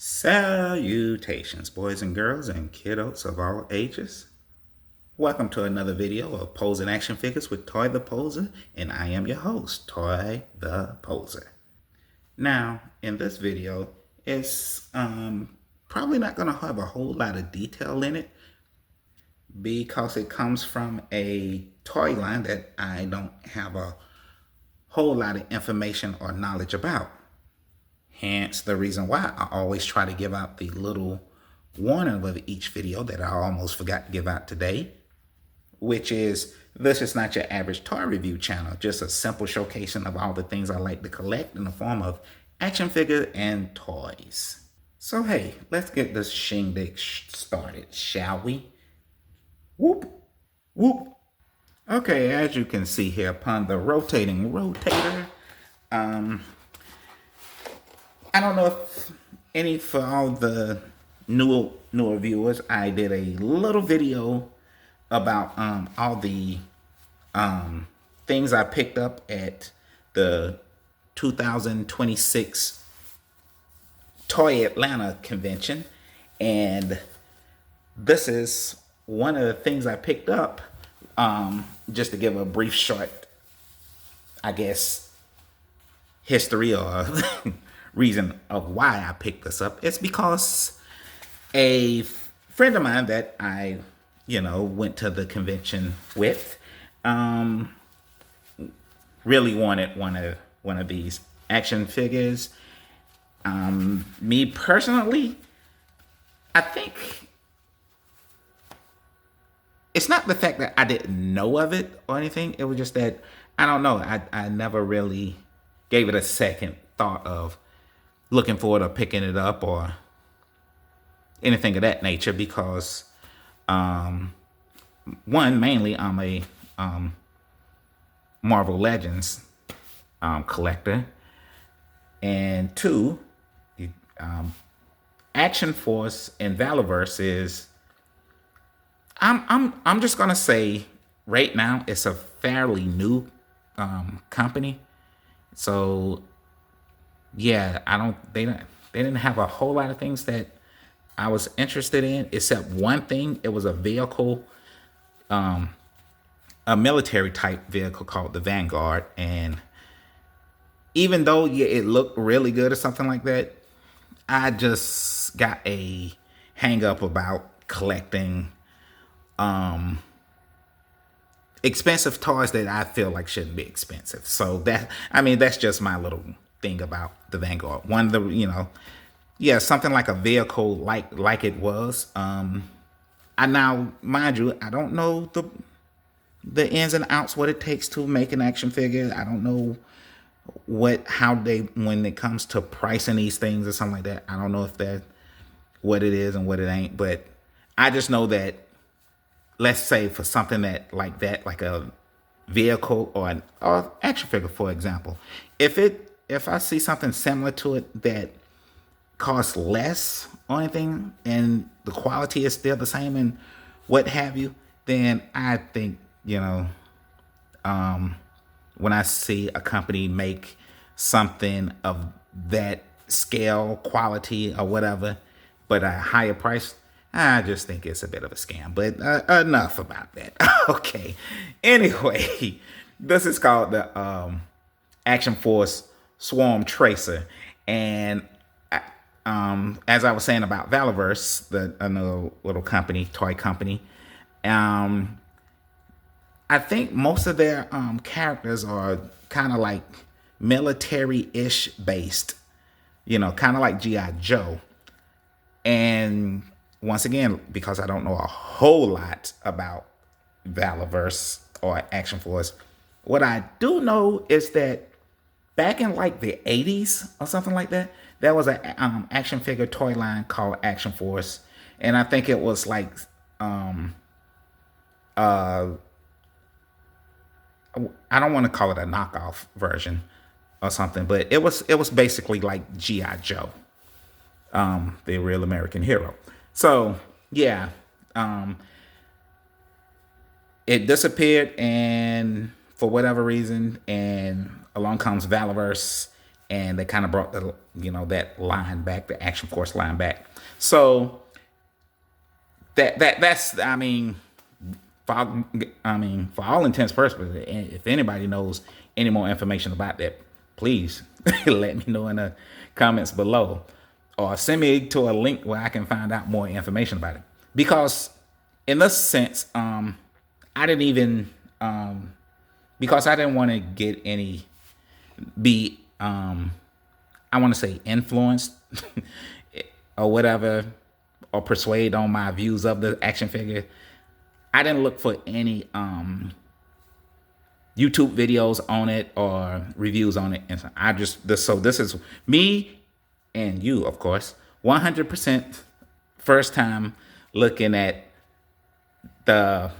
Salutations, boys and girls and kidults of all ages. Welcome to another video of Posing Action Figures with Toy the Poser, and I am your host, Toy the Poser. Now, in this video, it's probably not going to have a whole lot of detail in it because it comes from a toy line that I don't have a whole lot of information or knowledge about. Hence the reason why I always try to give out the little warning of each video that I almost forgot to give out today, which is this is not your average toy review channel, just a simple showcasing of all the things I like to collect in the form of action figures and toys. So hey, let's get this shindig started, shall we? Whoop, whoop. Okay, as you can see here upon the rotating rotator, I don't know if for all the newer viewers, I did a little video about all the things I picked up at the 2026 Toy Atlanta convention, and this is one of the things I picked up. Just to give a brief short, I guess, history or reason of why I picked this up. It's because a friend of mine that I, went to the convention with, really wanted one of these action figures. Me personally, I think it's not the fact that I didn't know of it or anything. It was just that, I don't know, I never really gave it a second thought of looking forward to picking it up or anything of that nature because, one, mainly I'm a Marvel Legends collector, and two, Action Force and Valorverse is, I'm just gonna say right now it's a fairly new company, so yeah, they didn't have a whole lot of things that I was interested in, except one thing. It was a vehicle, a military type vehicle called the Vanguard, and even though it looked really good or something like that, I just got a hang up about collecting expensive toys that I feel like shouldn't be expensive. So that's just my little thing about the Vanguard. One of the, something like a vehicle like it was. I now, mind you, I don't know the ins and outs, what it takes to make an action figure. I don't know when it comes to pricing these things or something like that. I don't know if that's what it is and what it ain't, but I just know that, let's say for something like a vehicle or action figure, for example, if I see something similar to it that costs less or anything and the quality is still the same and what have you, then I think, when I see a company make something of that scale, quality, or whatever, but at a higher price, I just think it's a bit of a scam. But enough about that. Okay. Anyway, this is called the Action Force Swarm Tracer, and as I was saying about Valorverse, another little company, toy company, I think most of their characters are kind of like military-ish based, kind of like G.I. Joe. And once again, because I don't know a whole lot about Valorverse or Action Force, what I do know is that back in like the 80s or something like that, there was an action figure toy line called Action Force. And I think it was like, I don't want to call it a knockoff version or something, but it was basically like G.I. Joe, the real American hero. So yeah, it disappeared, and for whatever reason, and along comes Valorverse, and they kind of brought the that line back, the Action Force line back. So that's for all intents and purposes, if anybody knows any more information about that, please let me know in the comments below, or send me to a link where I can find out more information about it. Because in this sense, I didn't even because I didn't want to get any be I want to say influenced or whatever, or persuade on my views of the action figure. I didn't look for any YouTube videos on it or reviews on it, and I just this is me and you, of course, 100% first time looking at the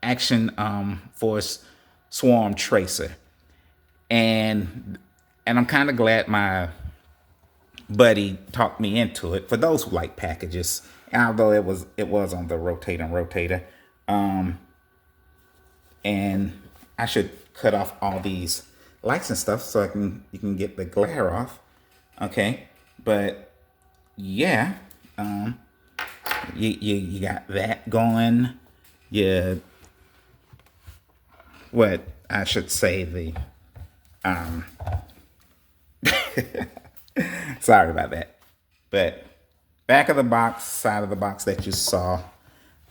Action Force Swarm Tracer, and I'm kind of glad my buddy talked me into it. For those who like packages, although it was on the rotator, and I should cut off all these lights and stuff so you can get the glare off. Okay, but yeah, you got that going. Yeah, what I should say, the sorry about that, but back of the box, side of the box that you saw,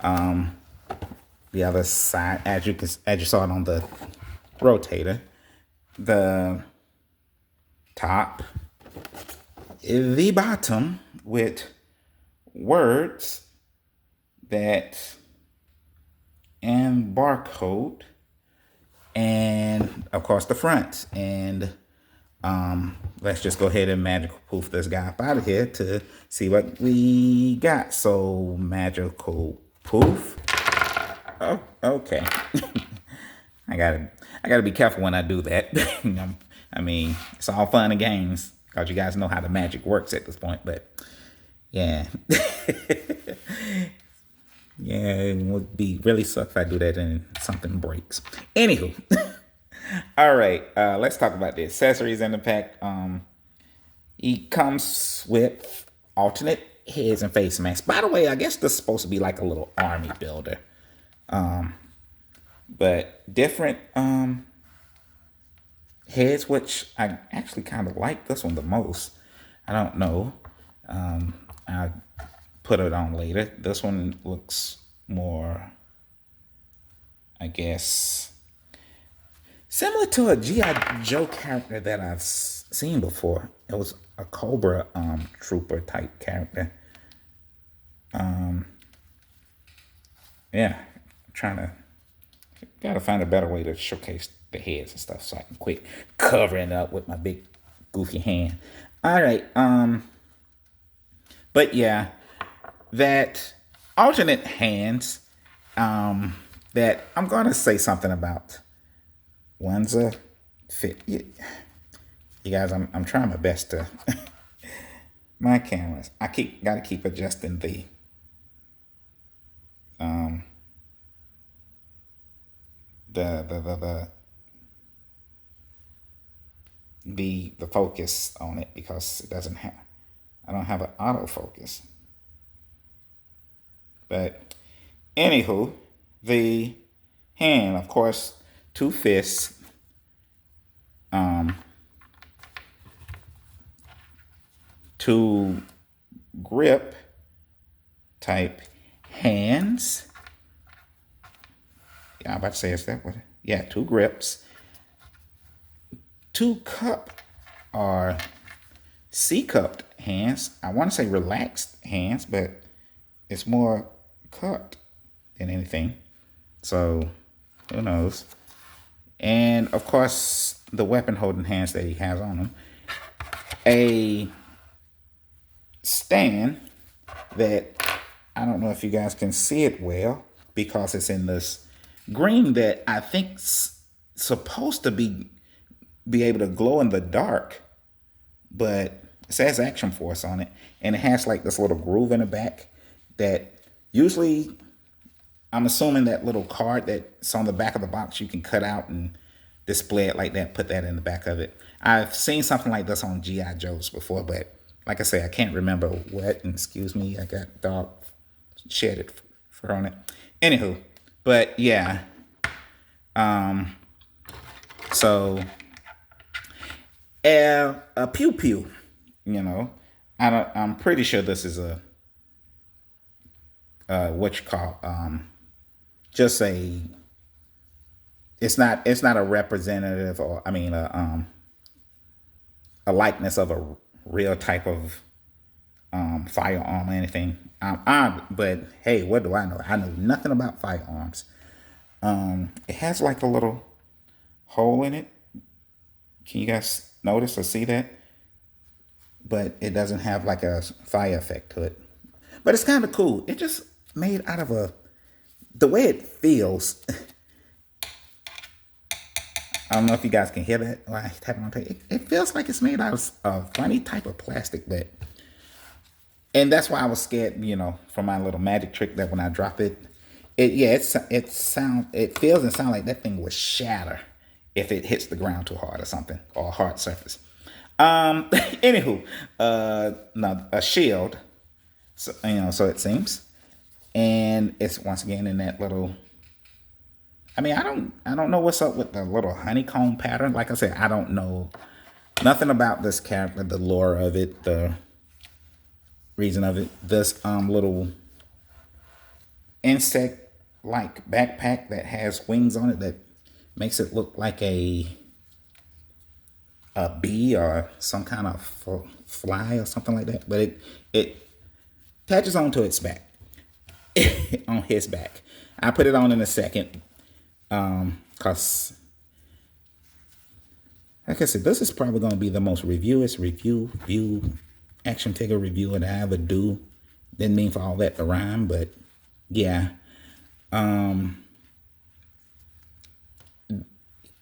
the other side, as you saw it on the rotator, the top, the bottom with words that and barcode, and of course the front. And let's just go ahead and magical poof this guy up out of here to see what we got. So magical poof. Oh, okay. I gotta be careful when I do that. I mean, it's all fun and games because you guys know how the magic works at this point. But yeah, yeah, it would be really suck if I do that and something breaks. Anywho, all right, let's talk about the accessories in the pack. He comes with alternate heads and face masks. By the way, I guess this is supposed to be like a little army builder. But different heads, which I actually kind of like this one the most. I don't know. I'll put it on later. This one looks more, I guess, similar to a G.I. Joe character that I've seen before. It was a Cobra Trooper type character. Yeah, I'm trying to gotta find a better way to showcase the heads and stuff so I can quit covering it up with my big goofy hand. All right, but yeah, that alternate hands, that I'm gonna say something about. One's a fit. You guys, I'm trying my best to my cameras. I gotta keep adjusting the focus on it, because it doesn't have, I don't have an autofocus. But anywho, the hand, of course, two fists, two grip type hands. Yeah, I'm about to say, is that what? Yeah, two grips. Two cup or C-cupped hands. I want to say relaxed hands, but it's more cupped than anything. So who knows? And of course, the weapon holding hands that he has on him. A stand that I don't know if you guys can see it well because it's in this green that I think's supposed to be able to glow in the dark, but it says Action Force on it, and it has like this little groove in the back that usually, I'm assuming that little card that's on the back of the box you can cut out and display it like that, put that in the back of it. I've seen something like this on GI Joes before, but like I say, I can't remember what. And excuse me, I got dog shedded fur on it. Anywho, but yeah. So a pew pew, you know. I'm pretty sure this is a what you call just a. It's not a representative, or I mean a likeness of a real type of firearm or anything. But hey, what do I know? I know nothing about firearms. It has like a little hole in it. Can you guys notice or see that? But it doesn't have like a fire effect to it. But it's kind of cool. It just made out of the way it feels. I don't know if you guys can hear that while I tap on it. It feels like it's made out of a funny type of plastic, and that's why I was scared, for my little magic trick that when I drop it, it feels and sounds like that thing would shatter if it hits the ground too hard or something, or a hard surface. Anywho, no, a shield, so it seems, and it's once again in that little. I mean, I don't know what's up with the little honeycomb pattern. Like I said, I don't know nothing about this character, the lore of it, the reason of it. This little insect like backpack that has wings on it that makes it look like a bee or some kind of fly or something like that. But it attaches onto its back, on his back. I put it on in a second. Cause like I said, this is probably going to be the most review action figure review that I ever do. Didn't mean for all that to rhyme, but yeah.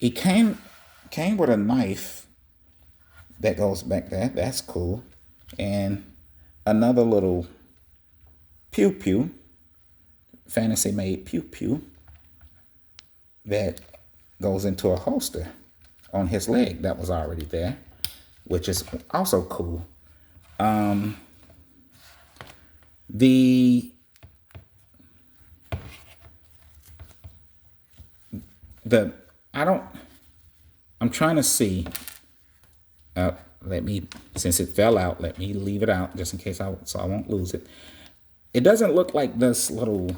It came with a knife that goes back there. That's cool. And another little pew pew, fantasy made pew pew, that goes into a holster on his leg that was already there, which is also cool. I'm trying to see, since it fell out, let me leave it out just in case so I won't lose it. It doesn't look like this little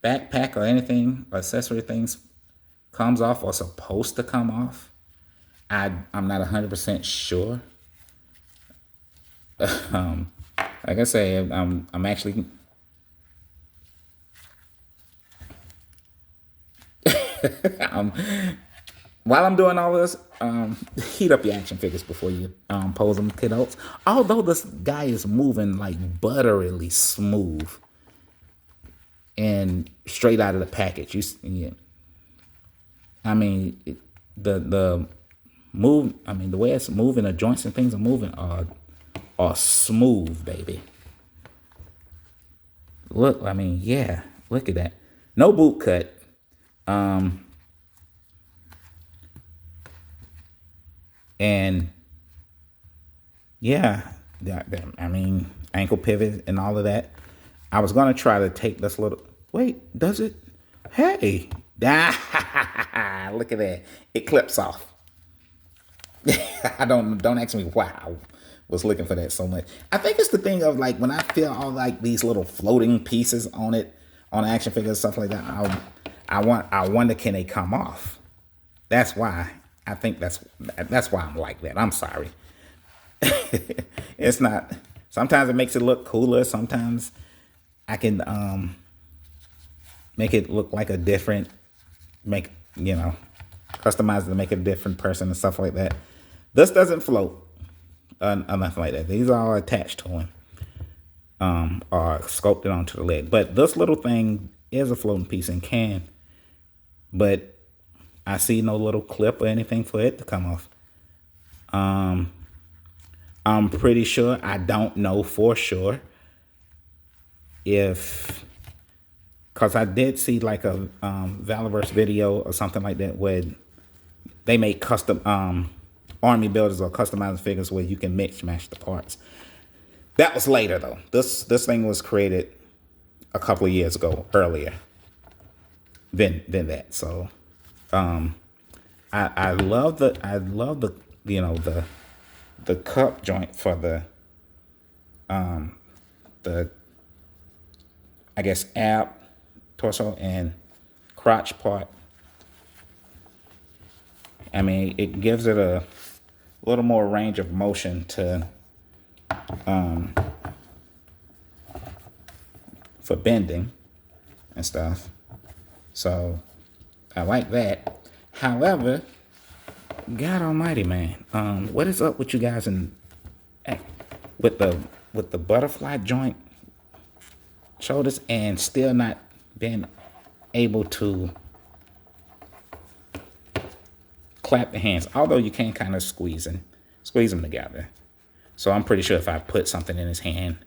backpack or anything, or accessory things comes off or supposed to come off. I'm not 100% sure. Like I say, I'm actually while I'm doing all this, heat up your action figures before you pose them, kidults. Although this guy is moving like butterily smooth and straight out of the package. I mean, the move. I mean, the way it's moving, the joints and things are moving are smooth, baby. Look, I mean, yeah, look at that. No boot cut. And yeah, I mean, ankle pivot and all of that. I was gonna try to take this little. Wait, does it? Hey, look at that! It clips off. Don't ask me why I was looking for that so much. I think it's the thing of like when I feel all like these little floating pieces on it, on action figures, stuff like that. I wonder, can they come off? That's why I think that's why I'm like that. I'm sorry. It's not. Sometimes it makes it look cooler. Sometimes I can make it look like a different, customize it to make it a different person and stuff like that. This doesn't float or nothing like that. These are all attached to him, or sculpted onto the leg. But this little thing is a floating piece and can, but I see no little clip or anything for it to come off. I'm pretty sure, I don't know for sure if, because I did see like a Valorverse video or something like that where they make custom army builders or customizing figures where you can mix match the parts. That was later though. This thing was created a couple of years ago, earlier than that. So I love the the cup joint for the I guess ab, torso, and crotch part. I mean, it gives it a little more range of motion to for bending and stuff. So I like that. However, God Almighty, man, what is up with you guys and with the butterfly joint shoulders and still not being able to clap the hands, although you can kind of squeeze them together. So I'm pretty sure if I put something in his hand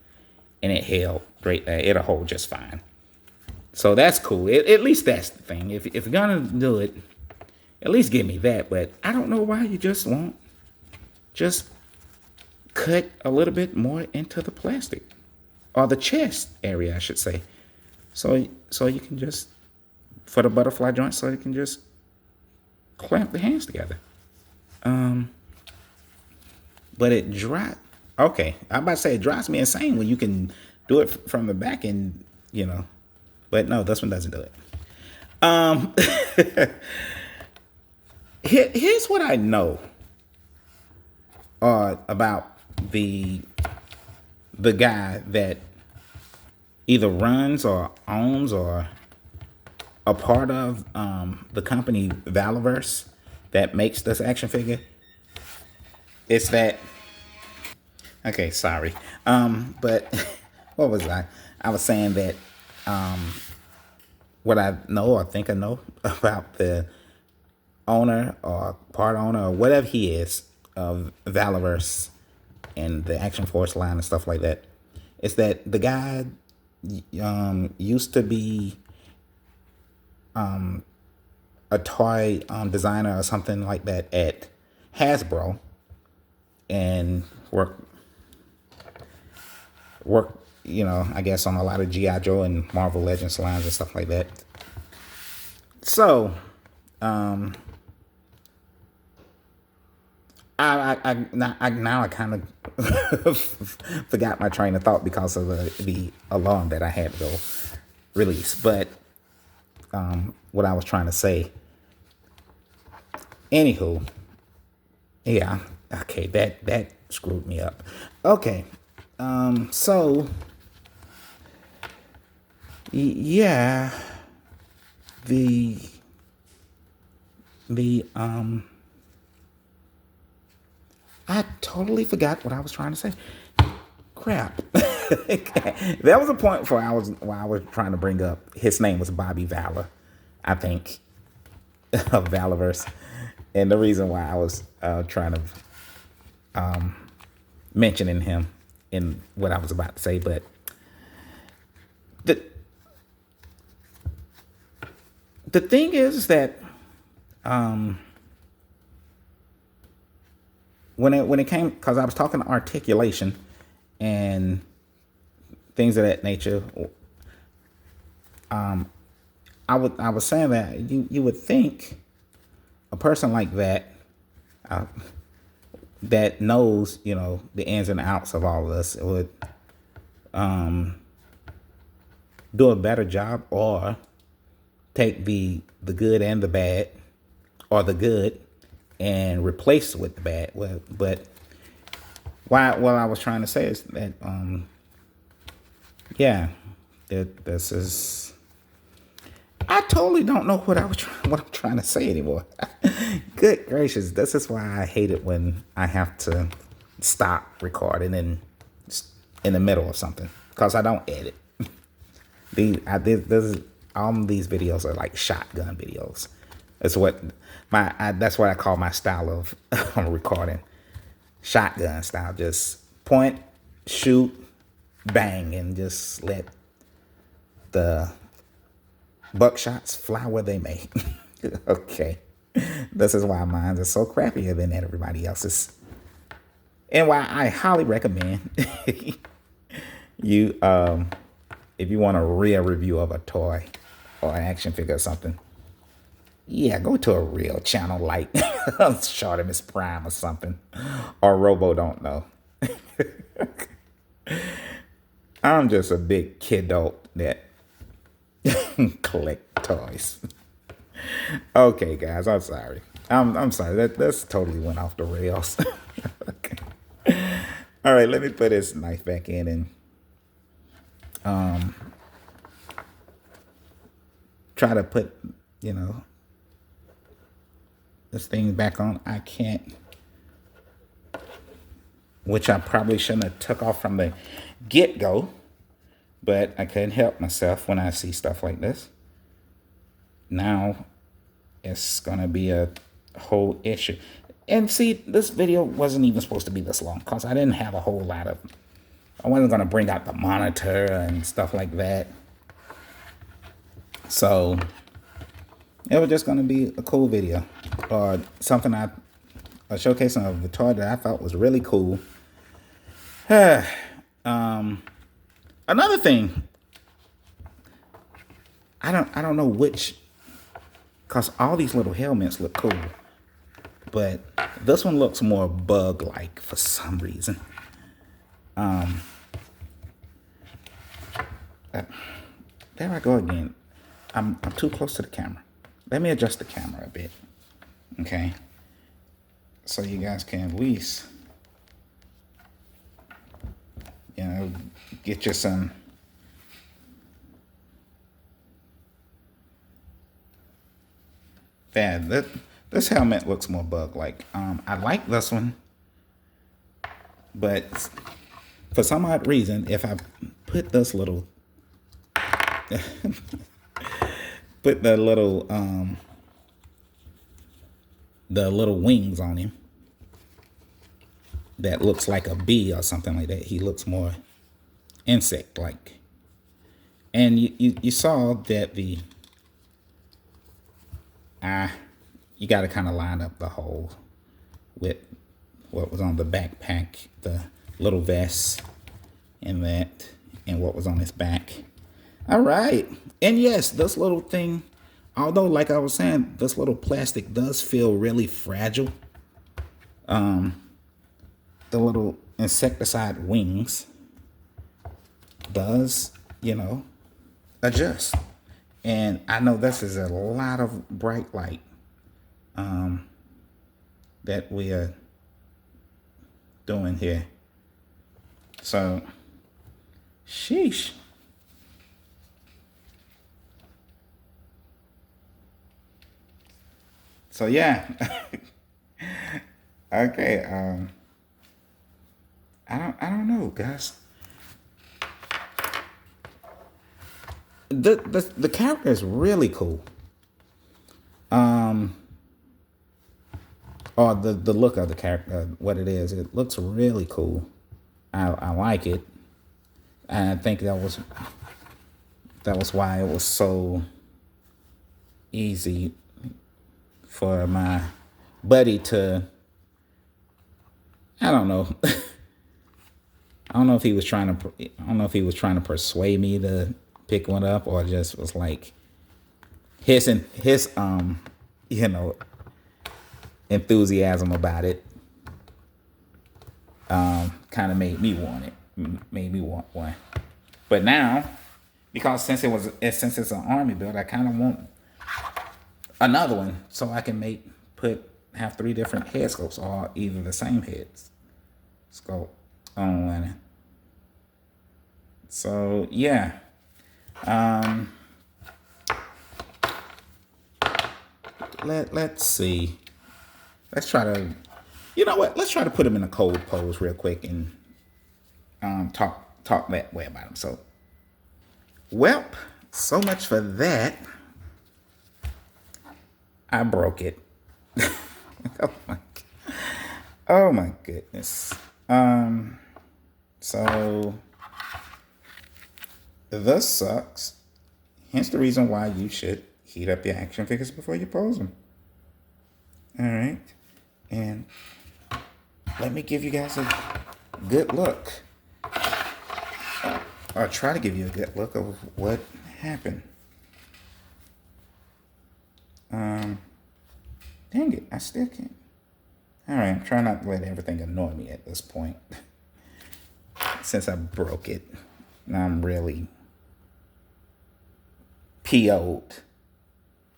and it held great, it'll hold just fine. So that's cool. At least that's the thing. If you're gonna do it, at least give me that. But I don't know why you just won't just cut a little bit more into the plastic or the chest area, I should say. So you can just, for the butterfly joint, so you can just clamp the hands together. But it dry. Okay, I'm about to say it drives me insane when you can do it from the back and but no, this one doesn't do it. Here's what I know about the guy that either runs or owns or a part of the company Valorverse that makes this action figure. It's that. Okay, sorry. But what was I? I was saying that what I know or think I know about the owner or part owner or whatever he is of Valorverse and the Action Force line and stuff like that, is that the guy used to be a toy designer or something like that at Hasbro and worked, I guess on a lot of G.I. Joe and Marvel Legends lines and stuff like that. So, I kind of forgot my train of thought because of the alarm that I had to go release. But what I was trying to say, anywho, yeah, okay, that screwed me up. Okay, so yeah, the I totally forgot what I was trying to say. Crap. There was a point where I was trying to bring up his name was Bobby Valor, I think, of Valorverse, and the reason why I was trying to mentioning him in what I was about to say, but the thing is that when it came, because I was talking articulation and things of that nature, I was saying that you would think a person like that that knows the ins and outs of all of this would do a better job, or take the good and the bad, or the good and replace it with the bad. Well, but what I was trying to say is that this is, I totally don't know what I'm trying to say anymore. Good gracious, this is why I hate it when I have to stop recording in the middle of something, because I don't edit. All of these videos are like shotgun videos. That's what I call my style of recording. Shotgun style. Just point, shoot, bang, and just let the buckshots fly where they may. Okay. This is why mine is so crappier than everybody else's. And why I highly recommend you, if you want a real review of a toy or an action figure or something, yeah, go to a real channel like Shortimus Prime or something, or Robo Don't Know. I'm just a big kidult that collect toys. Okay, guys, I'm sorry. I'm sorry. That's totally went off the rails. Okay. All right, let me put this knife back in and try to put, you know, this thing back on. I can't, which I probably shouldn't have took off from the get-go, but I couldn't help myself when I see stuff like this. Now it's gonna be a whole issue. And see, this video wasn't even supposed to be this long because I didn't have a whole lot of, I wasn't gonna bring out the monitor and stuff like that. So it was just gonna be a cool video or something a showcasing of the toy that I thought was really cool. Another thing, I don't know which, cause all these little helmets look cool, but this one looks more bug-like for some reason. There I go again. I'm too close to the camera. Let me adjust the camera a bit, okay? So you guys can at least, you know, get you some. This helmet looks more bug-like. I like this one, but for some odd reason, if I put this little, put the little wings on him, that looks like a bee or something like that. He looks more insect-like. And you saw that the you got to kind of line up the hole with what was on the backpack, the little vest, and that, and what was on his back. All right. And yes, this little thing, although like I was saying, this little plastic does feel really fragile. The little insecticide wings does, you know, adjust. And I know this is a lot of bright light that we are doing here. So, sheesh. So yeah. Okay. I don't know, guys. The character is really cool. Or the look of the character, what it is, it looks really cool. I like it. And I think that was why it was so easy for my buddy to, I don't know. I don't know if he was trying to persuade me to pick one up, or just was like his you know, enthusiasm about it kind of made me want one. But now, because since it's an army build, I kind of want another one so I can have 3 different head sculpts, or either the same head sculpt on one. So yeah. Let's see. Let's try to, you know what? Let's try to put him in a cold pose real quick and talk that way about him. So, well, so much for that. I broke it. Oh my goodness. So this sucks. Hence the reason why you should heat up your action figures before you pose them. All right. And let me give you guys a good look. Or try to give you a good look of what happened. Dang it, I still can't. All right, I'm trying not to let everything annoy me at this point. Since I broke it, now I'm really PO'd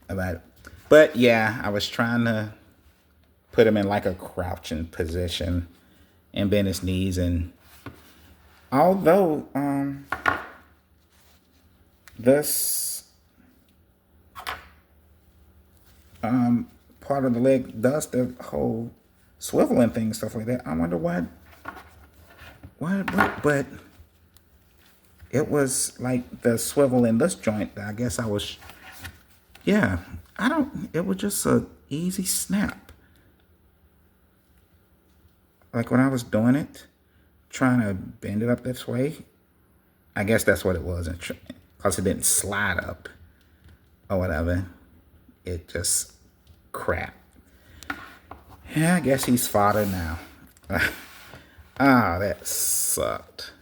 about it. But yeah, I was trying to put him in like a crouching position and bend his knees. And although this part of the leg does the whole swiveling thing, stuff like that, I wonder what, but it was like the swivel in this joint. I guess I was, yeah, it was just a easy snap. Like when I was doing it, trying to bend it up this way, I guess that's what it was. Because it didn't slide up or whatever. It just crap. Yeah, I guess he's fodder now. Ah, that sucked.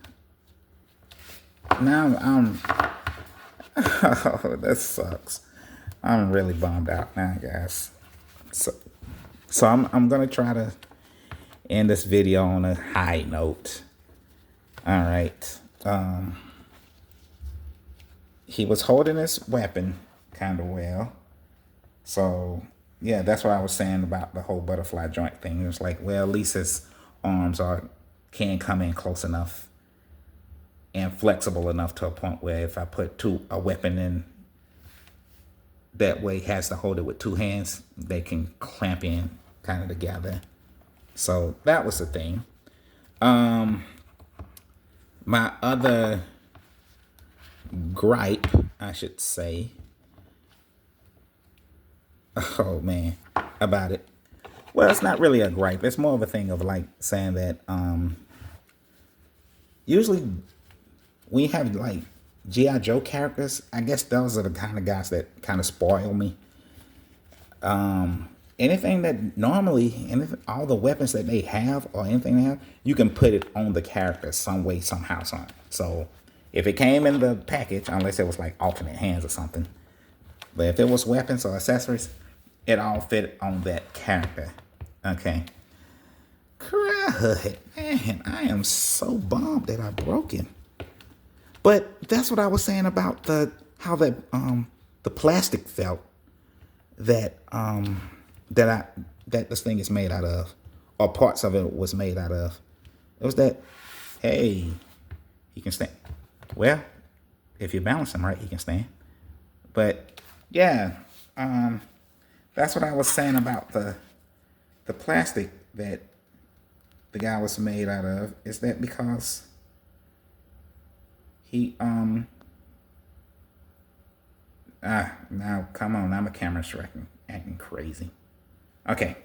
Now oh, that sucks. I'm really bummed out now, guys. So I'm gonna try to end this video on a high note. All right. He was holding his weapon kind of well. So yeah, that's what I was saying about the whole butterfly joint thing. It was like, well, at least his arms can come in close enough and flexible enough to a point where if I put a weapon in that way, has to hold it with two hands, they can clamp in kind of together. So that was the thing. My other gripe, I should say, oh man, about it. Well, it's not really a gripe. It's more of a thing of like saying that usually we have like G.I. Joe characters. I guess those are the kind of guys that kind of spoil me. Anything that all the weapons that they have or anything they have, you can put it on the character some way, somehow, something. So if it came in the package, unless it was like alternate hands or something, but if it was weapons or accessories, it all fit on that character. Okay. Crud. Man, I am so bummed that I broke him. But that's what I was saying about how the plastic felt that that this thing is made out of, or parts of it was made out of. It was that, hey, he can stand. Well, if you balance him right, he can stand. But yeah, that's what I was saying about the plastic that the guy was made out of. Is that because he now come on, now my camera's acting crazy. Okay.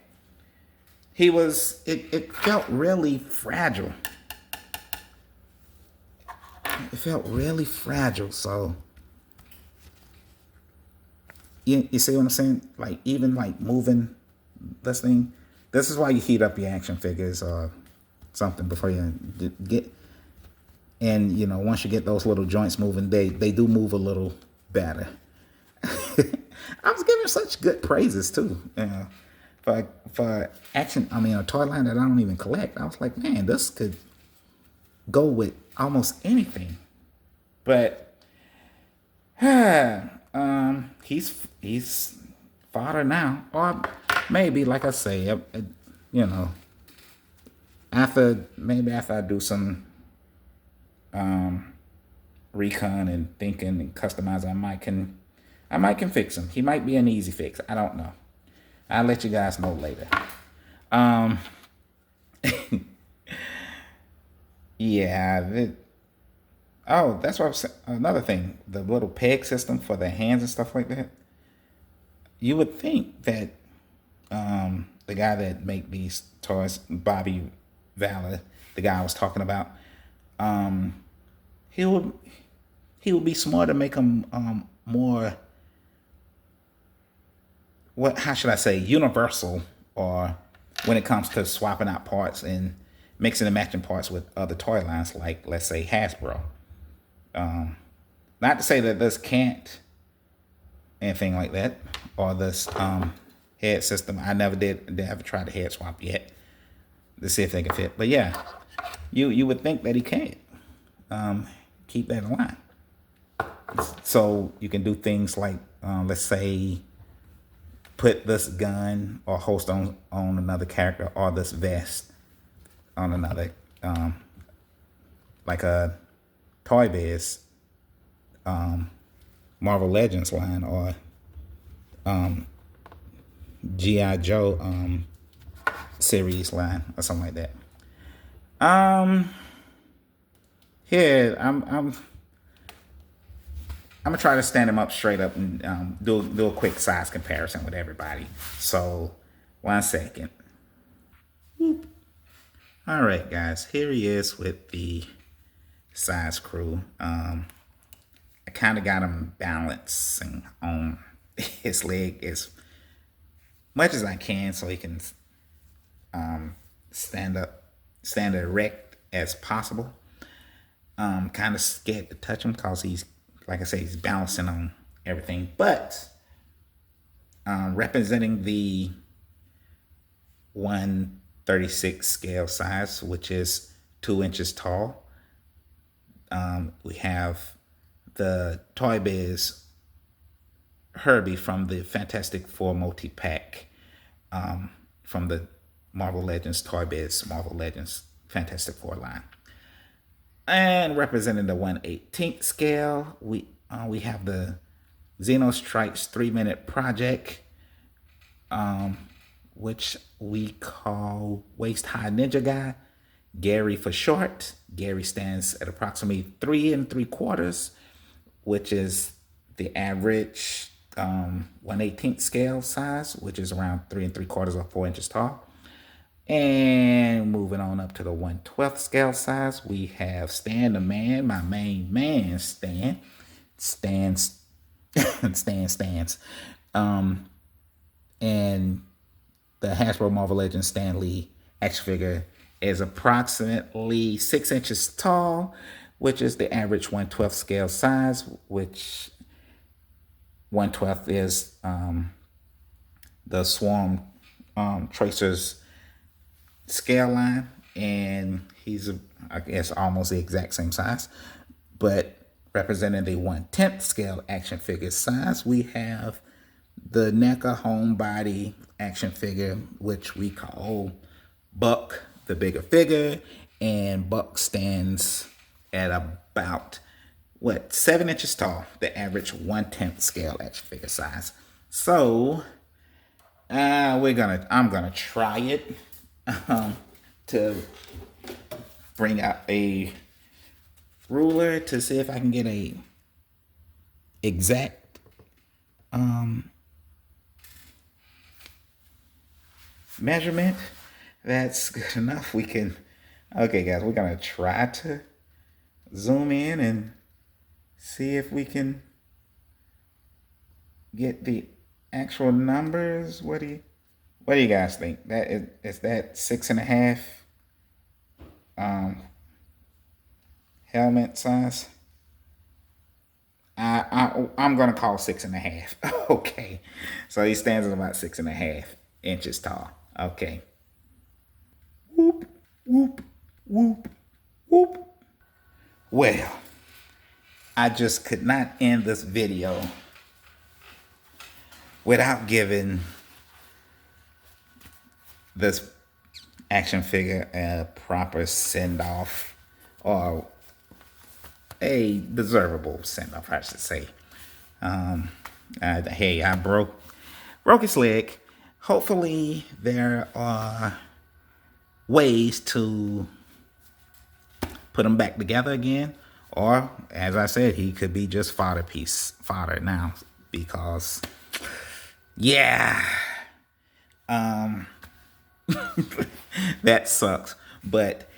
It felt really fragile. It felt really fragile, so you see what I'm saying? Like even like moving this thing, this is why you heat up your action figures or something before you get, and you know, once you get those little joints moving, they do move a little better. I was giving such good praises too. For action, I mean, a toy line that I don't even collect. I was like, man, this could go with almost anything. But he's fodder now, or maybe, like I say, you know, after I do some recon and thinking and customizing, I might can fix him. He might be an easy fix. I don't know. I'll let you guys know later. Yeah. That's what I was saying. Another thing, the little peg system for the hands and stuff like that. You would think that the guy that make these toys, Bobby Valor, the guy I was talking about, he would be smart to make them more, how should I say, universal or when it comes to swapping out parts and mixing and matching parts with other toy lines, like let's say Hasbro. Not to say that this can't anything like that, or this head system. I never haven't tried the head swap yet to see if they can fit. But yeah, you would think that he can't keep that in line. So you can do things like, let's say, put this gun or host on another character, or this vest on another, like a Toy Biz Marvel Legends line, or G.I. Joe series line, or something like that. Here I'm gonna try to stand him up straight up and do a quick size comparison with everybody. So 1 second. All right, guys, here he is with the size crew. I kind of got him balancing on his leg as much as I can, so he can stand erect as possible. Kind of scared to touch him because he's, like I say, he's balancing on everything. But representing the 1/36 scale size, which is 2 inches tall, we have the Toy Biz Herbie from the Fantastic Four multi-pack, from the Marvel Legends Toy Biz Marvel Legends Fantastic Four line. And representing the 1/18 scale, we have the Xenostrike's 3-minute project, which we call Waist High Ninja Guy, Gary for short. Gary stands at approximately 3 3/4, which is the average 1/18 scale size, which is around 3 3/4 or 4 inches tall. And moving on up to the 1/12 scale size, we have Stan the Man, my main man, Stan. Stands. And the Hasbro Marvel Legends Stan Lee action figure is approximately 6 inches tall, which is the average 1/12 scale size, which 1/12 is the Swarm TRACER's scale line, and he's I guess almost the exact same size. But representing the 1/10 scale action figure size, we have the NECA Homebody action figure, which we call Buck, the bigger figure, and Buck stands at about 7 inches tall, the average 1/10 scale action figure size. So I'm gonna try it to bring out a ruler to see if I can get a exact measurement. That's good enough. Okay guys, we're gonna try to zoom in and see if we can get the actual numbers. What do you guys think? Is that 6.5 helmet size? I'm gonna call 6.5. Okay, so he stands at about 6.5 inches tall. Okay. Whoop whoop whoop whoop. Well, I just could not end this video without giving this action figure a proper send-off, or a deservable send-off, I should say. Hey, I broke his leg. Hopefully there are ways to put him back together again, or as I said, he could be just fodder now, because yeah, that sucks. But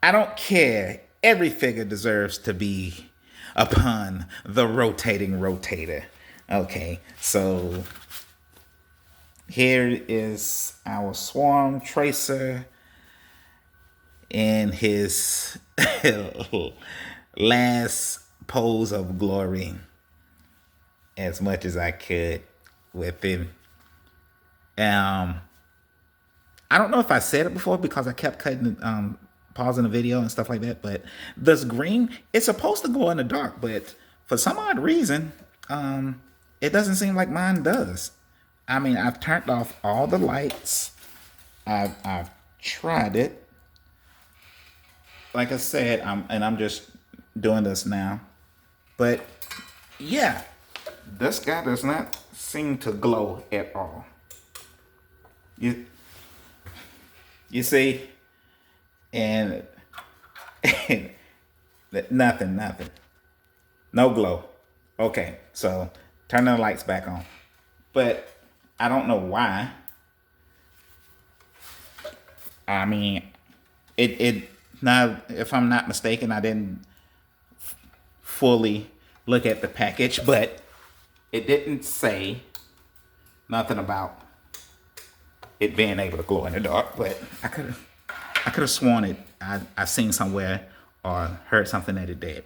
I don't care. Every figure deserves to be upon the rotating rotator. Okay, so Here is our swarm tracer in his last pose of glory, as much as I could with him. I don't know if I said it before because I kept cutting, pausing the video and stuff like that. But this green, it's supposed to glow in the dark, but for some odd reason, it doesn't seem like mine does. I mean, I've turned off all the lights. I've tried it. Like I said, I'm just doing this now. But yeah, this guy does not seem to glow at all. You see, and nothing, no glow. Okay, so turn the lights back on, but I don't know why. I mean, it now, if I'm not mistaken, I didn't fully look at the package, but it didn't say nothing about it being able to glow in the dark. But I could have sworn it. I've seen somewhere or heard something that it did.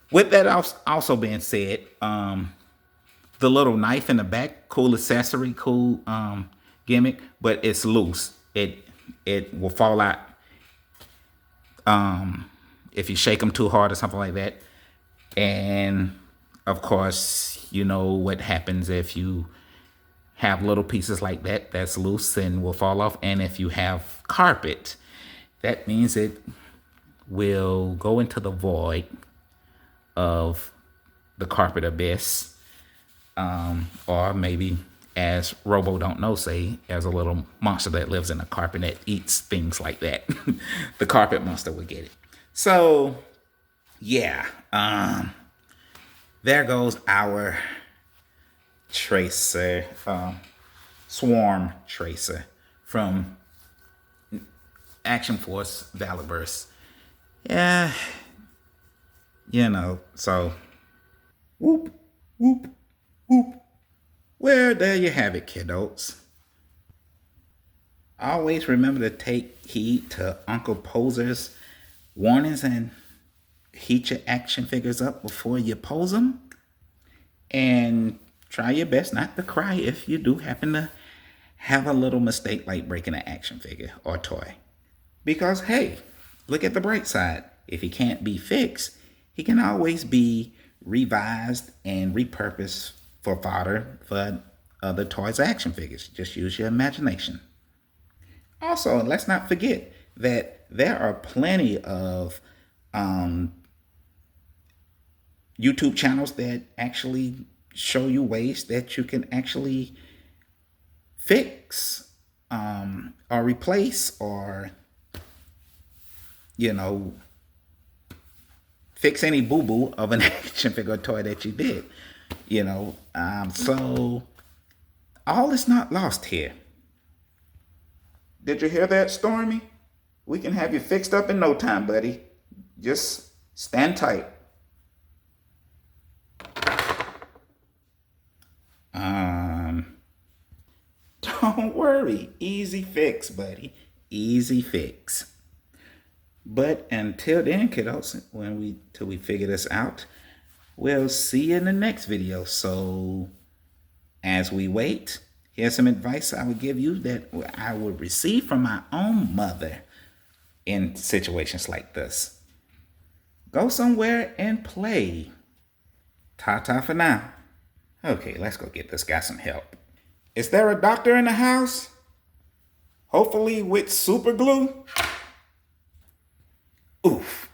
With that also being said, the little knife in the back, cool accessory, cool gimmick, but it's loose. It will fall out if you shake them too hard or something like that. And of course, you know what happens if you have little pieces like that that's loose and will fall off. And if you have carpet, that means it will go into the void of the carpet abyss, or maybe, as Robo Don't Know say, as a little monster that lives in the carpet that eats things like that. The carpet monster would get it. So yeah, there goes our tracer, swarm tracer from Action Force Valorverse. Yeah, you know, so whoop, whoop, whoop. Well, there you have it, kiddos. Always remember to take heed to Uncle Poser's warnings and heat your action figures up before you pose them. And try your best not to cry if you do happen to have a little mistake like breaking an action figure or toy. Because, hey, look at the bright side. If he can't be fixed, he can always be revised and repurposed for fodder for other toys action figures. Just use your imagination. Also, let's not forget that there are plenty of YouTube channels that actually show you ways that you can actually fix or replace or, you know, fix any boo-boo of an action figure toy that you did. You know, so all is not lost here. Did you hear that, Stormy? We can have you fixed up in no time, buddy. Just stand tight. Don't worry. Easy fix, buddy. Easy fix. But until then, kiddos, till we figure this out, we'll see you in the next video. So as we wait, here's some advice I would give you that I would receive from my own mother in situations like this. Go somewhere and play. Ta-ta for now. Okay, let's go get this guy some help. Is there a doctor in the house? Hopefully with super glue? Oof.